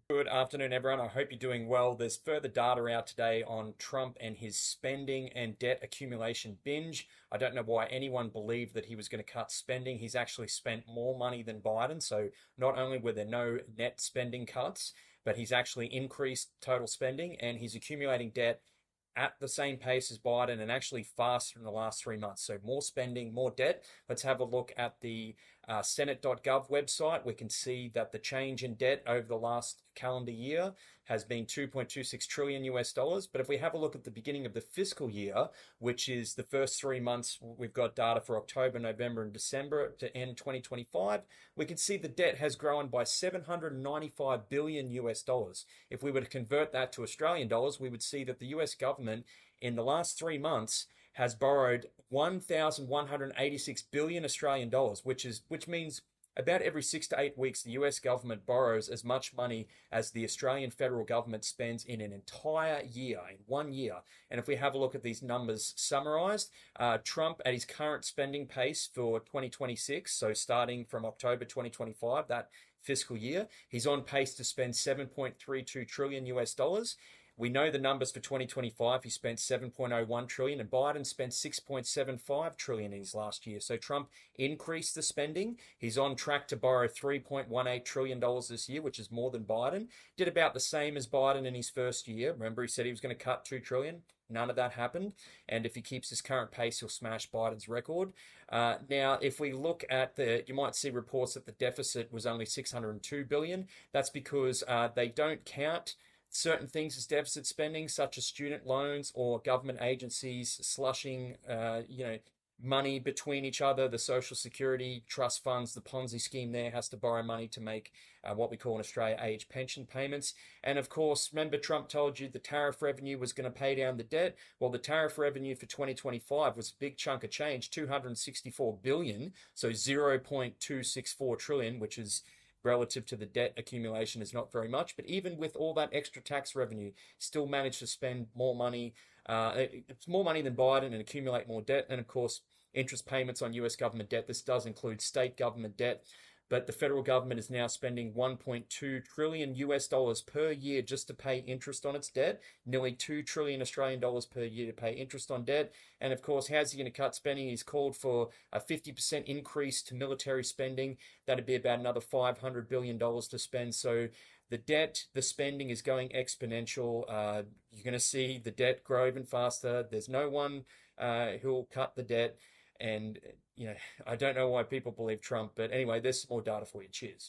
Good afternoon, everyone. I hope you're doing well. There's further data out today on Trump and his spending and debt accumulation binge. I don't know why anyone believed that he was going to cut spending. He's actually spent more money than Biden. So not only were there no net spending cuts, but he's actually increased total spending and he's accumulating debt at the same pace as Biden and actually faster in the last 3 months. So more spending, more debt. Let's have a look at the Senate.gov website. We can see that the change in debt over the last calendar year has been 2.26 trillion US dollars. But if we have a look at the beginning of the fiscal year, which is the first 3 months, we've got data for October, November, and December to end 2025, we can see the debt has grown by 795 billion US dollars. If we were to convert that to Australian dollars, we would see that the US government in the last 3 months has borrowed 1,186 billion Australian dollars, which means about every 6 to 8 weeks, the US government borrows as much money as the Australian federal government spends in an entire year, in 1 year. And if we have a look at these numbers summarized, Trump at his current spending pace for 2026, so starting from October 2025, that fiscal year, he's on pace to spend 7.32 trillion US dollars. We know the numbers for 2025. He spent 7.01 trillion and Biden spent 6.75 trillion in his last year. So Trump increased the spending. He's on track to borrow 3.18 trillion dollars this year, which is more than Biden. Did about the same as Biden in his first year. Remember, he said he was going to cut 2 trillion. None of that happened. And if he keeps his current pace, he'll smash Biden's record. Now, if we look at you might see reports that the deficit was only 602 billion. That's because they don't count certain things as deficit spending, such as student loans or government agencies slushing, money between each other. The Social Security trust funds, the Ponzi scheme there has to borrow money to make what we call in Australia age pension payments. And of course, remember Trump told you the tariff revenue was going to pay down the debt. Well, the tariff revenue for 2025 was a big chunk of change, 264 billion, so 0.264 trillion, which is relative to the debt accumulation is not very much. But even with all that extra tax revenue, still managed to spend more money. It's more money than Biden and accumulate more debt. And of course, interest payments on US government debt. This does include state government debt. But the federal government is now spending 1.2 trillion US dollars per year just to pay interest on its debt, nearly 2 trillion Australian dollars per year to pay interest on debt. And of course, how's he going to cut spending? He's called for a 50% increase to military spending. That'd be about another $500 billion to spend. So the debt, the spending is going exponential. You're going to see the debt grow even faster. There's no one who'll cut the debt. And, I don't know why people believe Trump. But anyway, there's some more data for you. Cheers.